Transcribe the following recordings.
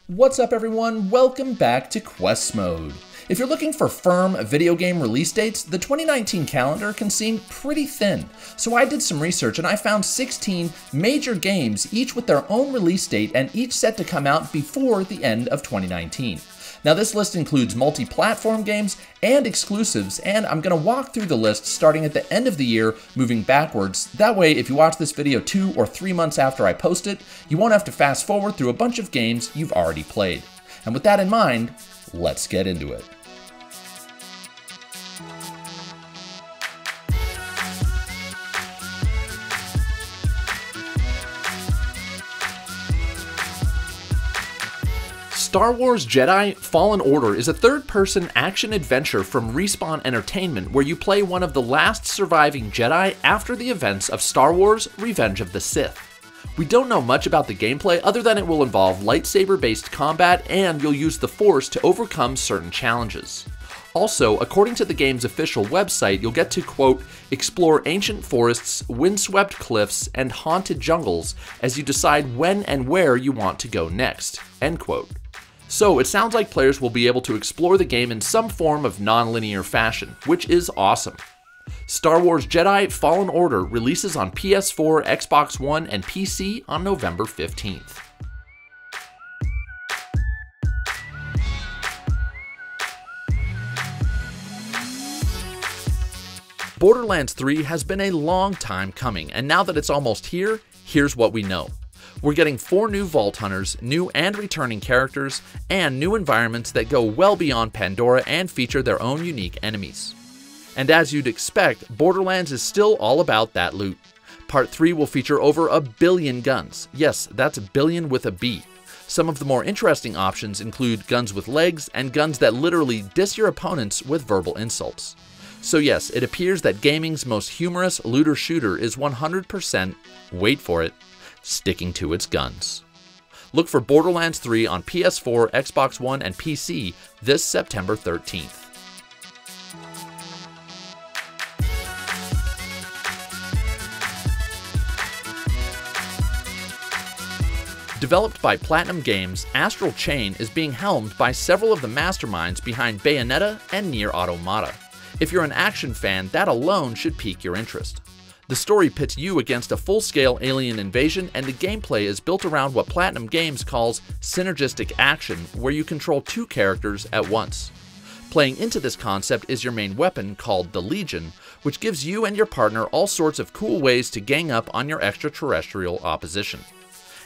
What's up everyone, welcome back to Quest Mode. If you're looking for firm video game release dates, the 2019 calendar can seem pretty thin. So I did some research and I found 16 major games, each with their own release date and each set to come out before the end of 2019. Now this list includes multi-platform games and exclusives, and I'm going to walk through the list starting at the end of the year, moving backwards. That way, if you watch this video 2 or 3 months after I post it, you won't have to fast forward through a bunch of games you've already played. And with that in mind, let's get into it. Star Wars Jedi Fallen Order is a third-person action-adventure from Respawn Entertainment where you play one of the last surviving Jedi after the events of Star Wars Revenge of the Sith. We don't know much about the gameplay other than it will involve lightsaber-based combat and you'll use the Force to overcome certain challenges. Also, according to the game's official website, you'll get to, quote, explore ancient forests, windswept cliffs, and haunted jungles as you decide when and where you want to go next, end quote. So it sounds like players will be able to explore the game in some form of non-linear fashion, which is awesome. Star Wars Jedi Fallen Order releases on PS4, Xbox One, and PC on November 15th. Borderlands 3 has been a long time coming, and now that it's almost here, here's what we know. We're getting 4 new Vault Hunters, new and returning characters, and new environments that go well beyond Pandora and feature their own unique enemies. And as you'd expect, Borderlands is still all about that loot. Part 3 will feature over 1 billion guns. Yes, that's billion with a B. Some of the more interesting options include guns with legs and guns that literally diss your opponents with verbal insults. So yes, it appears that gaming's most humorous looter shooter is 100%, wait for it, sticking to its guns. Look for Borderlands 3 on PS4, Xbox One, and PC this September 13th. Developed by Platinum Games, Astral Chain is being helmed by several of the masterminds behind Bayonetta and Nier Automata. If you're an action fan, that alone should pique your interest. The story pits you against a full-scale alien invasion, and the gameplay is built around what Platinum Games calls synergistic action, where you control 2 characters at once. Playing into this concept is your main weapon, called the Legion, which gives you and your partner all sorts of cool ways to gang up on your extraterrestrial opposition.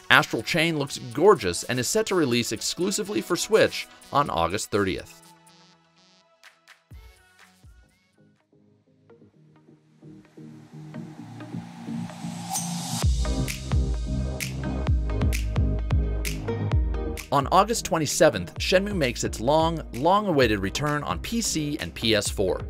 Astral Chain looks gorgeous and is set to release exclusively for Switch on August 30th. On August 27th, Shenmue makes its long-awaited return on PC and PS4.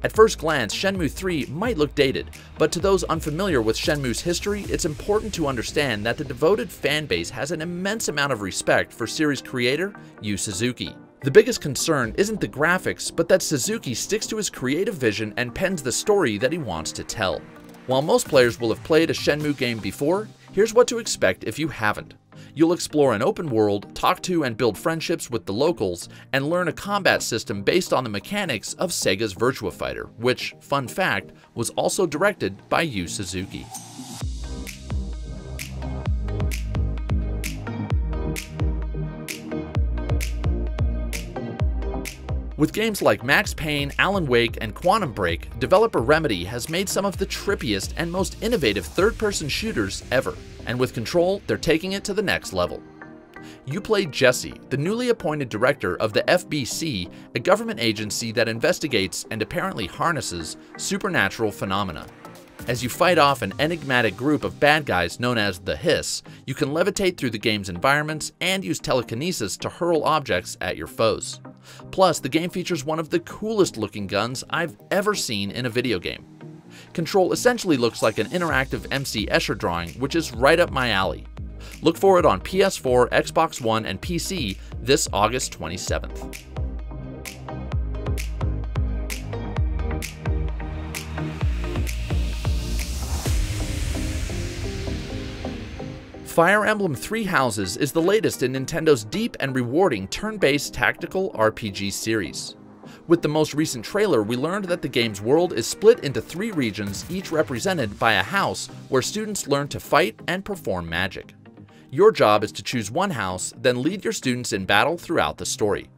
At first glance, Shenmue III might look dated, but to those unfamiliar with Shenmue's history, it's important to understand that the devoted fanbase has an immense amount of respect for series creator Yu Suzuki. The biggest concern isn't the graphics, but that Suzuki sticks to his creative vision and pens the story that he wants to tell. While most players will have played a Shenmue game before, here's what to expect if you haven't. You'll explore an open world, talk to and build friendships with the locals, and learn a combat system based on the mechanics of Sega's Virtua Fighter, which, fun fact, was also directed by Yu Suzuki. With games like Max Payne, Alan Wake, and Quantum Break, developer Remedy has made some of the trippiest and most innovative third-person shooters ever, and with Control, they're taking it to the next level. You play Jesse, the newly appointed director of the FBC, a government agency that investigates and apparently harnesses supernatural phenomena. As you fight off an enigmatic group of bad guys known as the Hiss, you can levitate through the game's environments and use telekinesis to hurl objects at your foes. Plus, the game features one of the coolest looking guns I've ever seen in a video game. Control essentially looks like an interactive MC Escher drawing, which is right up my alley. Look for it on PS4, Xbox One, and PC this August 27th. Fire Emblem Three Houses is the latest in Nintendo's deep and rewarding turn-based tactical RPG series. With the most recent trailer, we learned that the game's world is split into 3 regions, each represented by a house where students learn to fight and perform magic. Your job is to choose one house, then lead your students in battle throughout the story.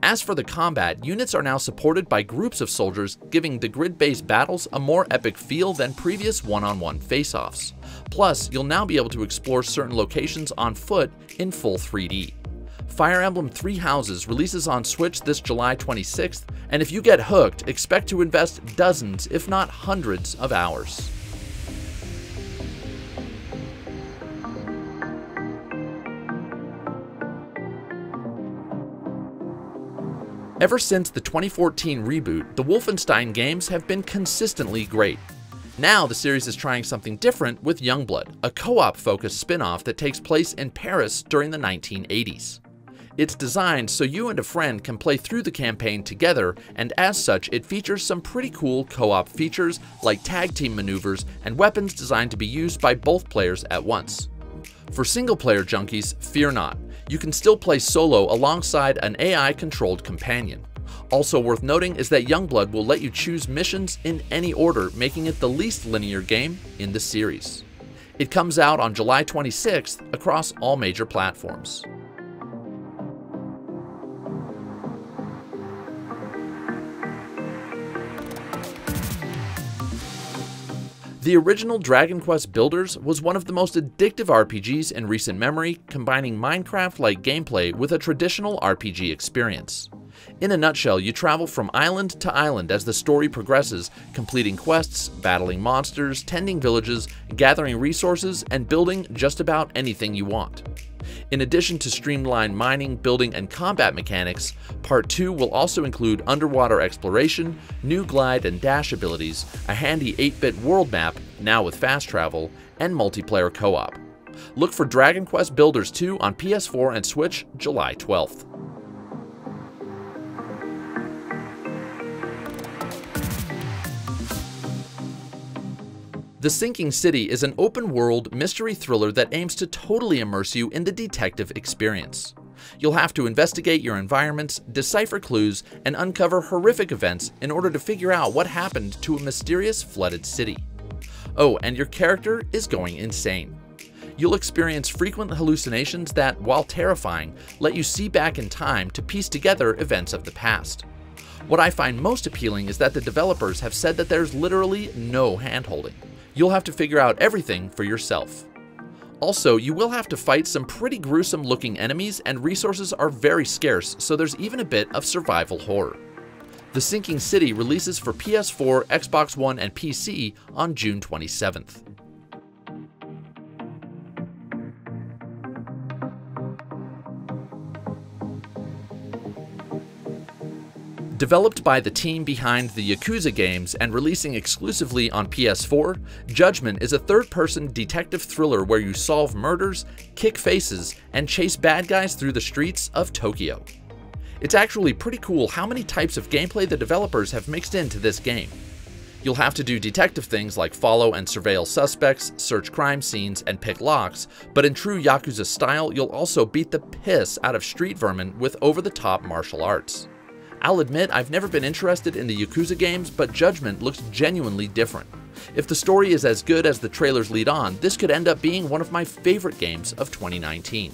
As for the combat, units are now supported by groups of soldiers, giving the grid-based battles a more epic feel than previous one-on-one face-offs. Plus, you'll now be able to explore certain locations on foot in full 3D. Fire Emblem Three Houses releases on Switch this July 26th, and if you get hooked, expect to invest dozens, if not hundreds, of hours. Ever since the 2014 reboot, the Wolfenstein games have been consistently great. Now the series is trying something different with Youngblood, a co-op focused spin-off that takes place in Paris during the 1980s. It's designed so you and a friend can play through the campaign together, and as such it features some pretty cool co-op features like tag team maneuvers and weapons designed to be used by both players at once. For single-player junkies, fear not. You can still play solo alongside an AI-controlled companion. Also worth noting is that Youngblood will let you choose missions in any order, making it the least linear game in the series. It comes out on July 26th across all major platforms. The original Dragon Quest Builders was one of the most addictive RPGs in recent memory, combining Minecraft-like gameplay with a traditional RPG experience. In a nutshell, you travel from island to island as the story progresses, completing quests, battling monsters, tending villages, gathering resources, and building just about anything you want. In addition to streamlined mining, building, and combat mechanics, Part 2 will also include underwater exploration, new glide and dash abilities, a handy 8-bit world map, now with fast travel, and multiplayer co-op. Look for Dragon Quest Builders 2 on PS4 and Switch July 12th. The Sinking City is an open-world mystery thriller that aims to totally immerse you in the detective experience. You'll have to investigate your environments, decipher clues, and uncover horrific events in order to figure out what happened to a mysterious flooded city. Oh, and your character is going insane. You'll experience frequent hallucinations that, while terrifying, let you see back in time to piece together events of the past. What I find most appealing is that the developers have said that there's literally no hand-holding. You'll have to figure out everything for yourself. Also, you will have to fight some pretty gruesome looking enemies, and resources are very scarce, so there's even a bit of survival horror. The Sinking City releases for PS4, Xbox One, and PC on June 27th. Developed by the team behind the Yakuza games and releasing exclusively on PS4, Judgement is a third-person detective thriller where you solve murders, kick faces, and chase bad guys through the streets of Tokyo. It's actually pretty cool how many types of gameplay the developers have mixed into this game. You'll have to do detective things like follow and surveil suspects, search crime scenes, and pick locks, but in true Yakuza style, you'll also beat the piss out of street vermin with over-the-top martial arts. I'll admit I've never been interested in the Yakuza games, but Judgement looks genuinely different. If the story is as good as the trailers lead on, this could end up being one of my favorite games of 2019.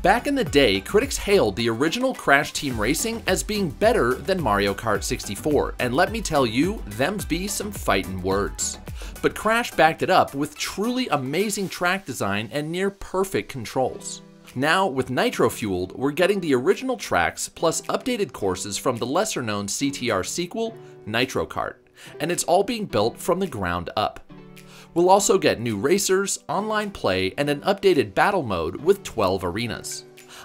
Back in the day, critics hailed the original Crash Team Racing as being better than Mario Kart 64, and let me tell you, them's be some fightin' words. But Crash backed it up with truly amazing track design and near perfect controls. Now, with Nitro fueled, we're getting the original tracks plus updated courses from the lesser-known CTR sequel, Nitro Kart, and it's all being built from the ground up. We'll also get new racers, online play, and an updated battle mode with 12 arenas.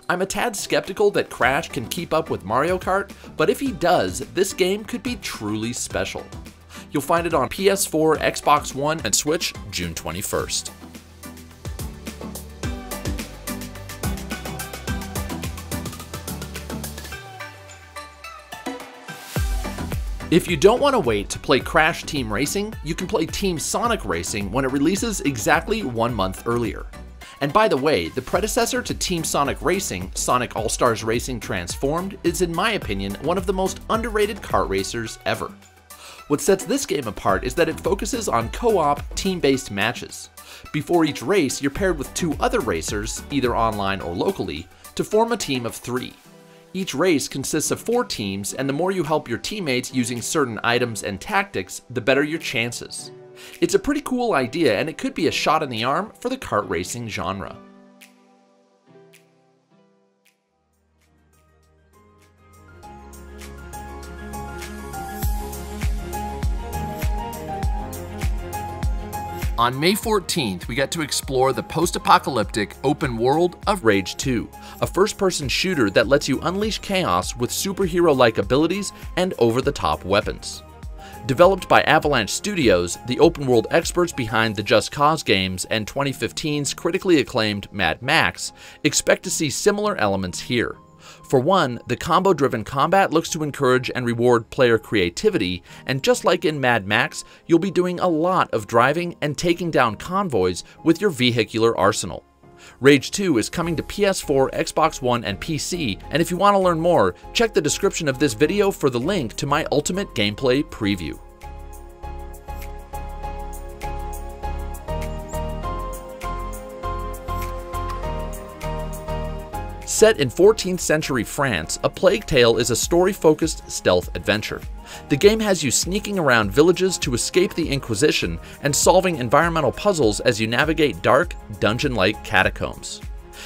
I'm a tad skeptical that Crash can keep up with Mario Kart, but if he does, this game could be truly special. You'll find it on PS4, Xbox One, and Switch June 21st. If you don't want to wait to play Crash Team Racing, you can play Team Sonic Racing when it releases exactly 1 month earlier. And by the way, the predecessor to Team Sonic Racing, Sonic All-Stars Racing Transformed, is in my opinion one of the most underrated kart racers ever. What sets this game apart is that it focuses on co-op, team-based matches. Before each race, you're paired with 2 other racers, either online or locally, to form a team of 3. Each race consists of 4 teams, and the more you help your teammates using certain items and tactics, the better your chances. It's a pretty cool idea, and it could be a shot in the arm for the kart racing genre. On May 14th, we got to explore the post-apocalyptic open world of Rage 2, a first-person shooter that lets you unleash chaos with superhero-like abilities and over-the-top weapons. Developed by Avalanche Studios, the open-world experts behind the Just Cause games and 2015's critically acclaimed Mad Max, expect to see similar elements here. For one, the combo-driven combat looks to encourage and reward player creativity, and just like in Mad Max, you'll be doing a lot of driving and taking down convoys with your vehicular arsenal. Rage 2 is coming to PS4, Xbox One, and PC, and if you want to learn more, check the description of this video for the link to my ultimate gameplay preview. Set in 14th century France, A Plague Tale is a story-focused stealth adventure. The game has you sneaking around villages to escape the Inquisition and solving environmental puzzles as you navigate dark, dungeon-like catacombs.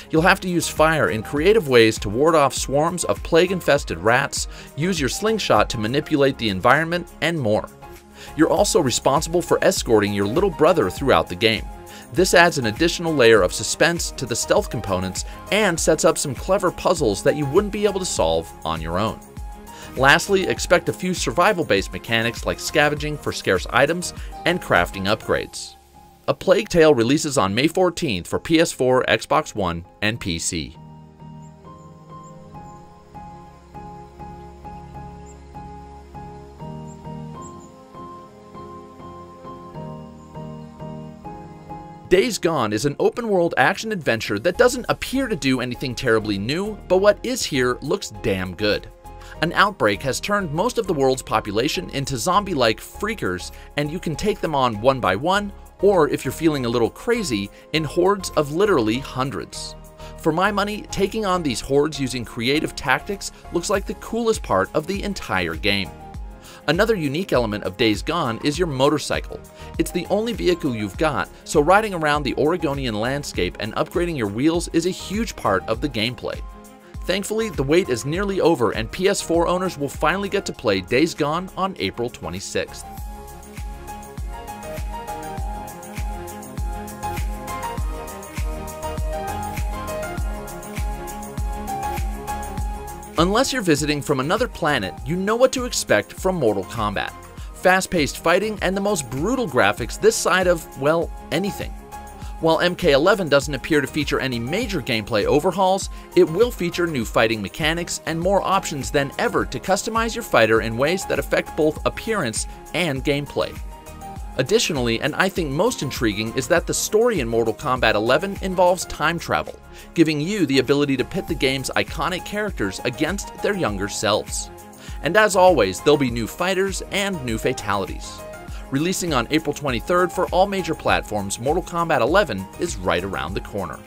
You'll have to use fire in creative ways to ward off swarms of plague-infested rats, use your slingshot to manipulate the environment, and more. You're also responsible for escorting your little brother throughout the game. This adds an additional layer of suspense to the stealth components and sets up some clever puzzles that you wouldn't be able to solve on your own. Lastly, expect a few survival-based mechanics like scavenging for scarce items and crafting upgrades. A Plague Tale releases on May 14th for PS4, Xbox One, and PC. Days Gone is an open-world action-adventure that doesn't appear to do anything terribly new, but what is here looks damn good. An outbreak has turned most of the world's population into zombie-like freakers, and you can take them on one by one, or if you're feeling a little crazy, in hordes of literally hundreds. For my money, taking on these hordes using creative tactics looks like the coolest part of the entire game. Another unique element of Days Gone is your motorcycle. It's the only vehicle you've got, so riding around the Oregonian landscape and upgrading your wheels is a huge part of the gameplay. Thankfully, the wait is nearly over and PS4 owners will finally get to play Days Gone on April 26th. Unless you're visiting from another planet, you know what to expect from Mortal Kombat. Fast-paced fighting and the most brutal graphics this side of, well, anything. While MK11 doesn't appear to feature any major gameplay overhauls, it will feature new fighting mechanics and more options than ever to customize your fighter in ways that affect both appearance and gameplay. Additionally, and I think most intriguing, is that the story in Mortal Kombat 11 involves time travel, giving you the ability to pit the game's iconic characters against their younger selves. And as always, there'll be new fighters and new fatalities. Releasing on April 23rd for all major platforms, Mortal Kombat 11 is right around the corner.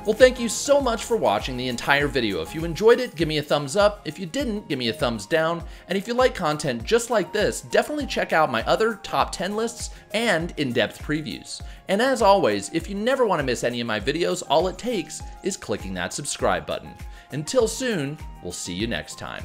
Well, thank you so much for watching the entire video. If you enjoyed it, give me a thumbs up. If you didn't, give me a thumbs down. And if you like content just like this, definitely check out my other top 10 lists and in-depth previews. And as always, if you never want to miss any of my videos, all it takes is clicking that subscribe button. Until soon, we'll see you next time.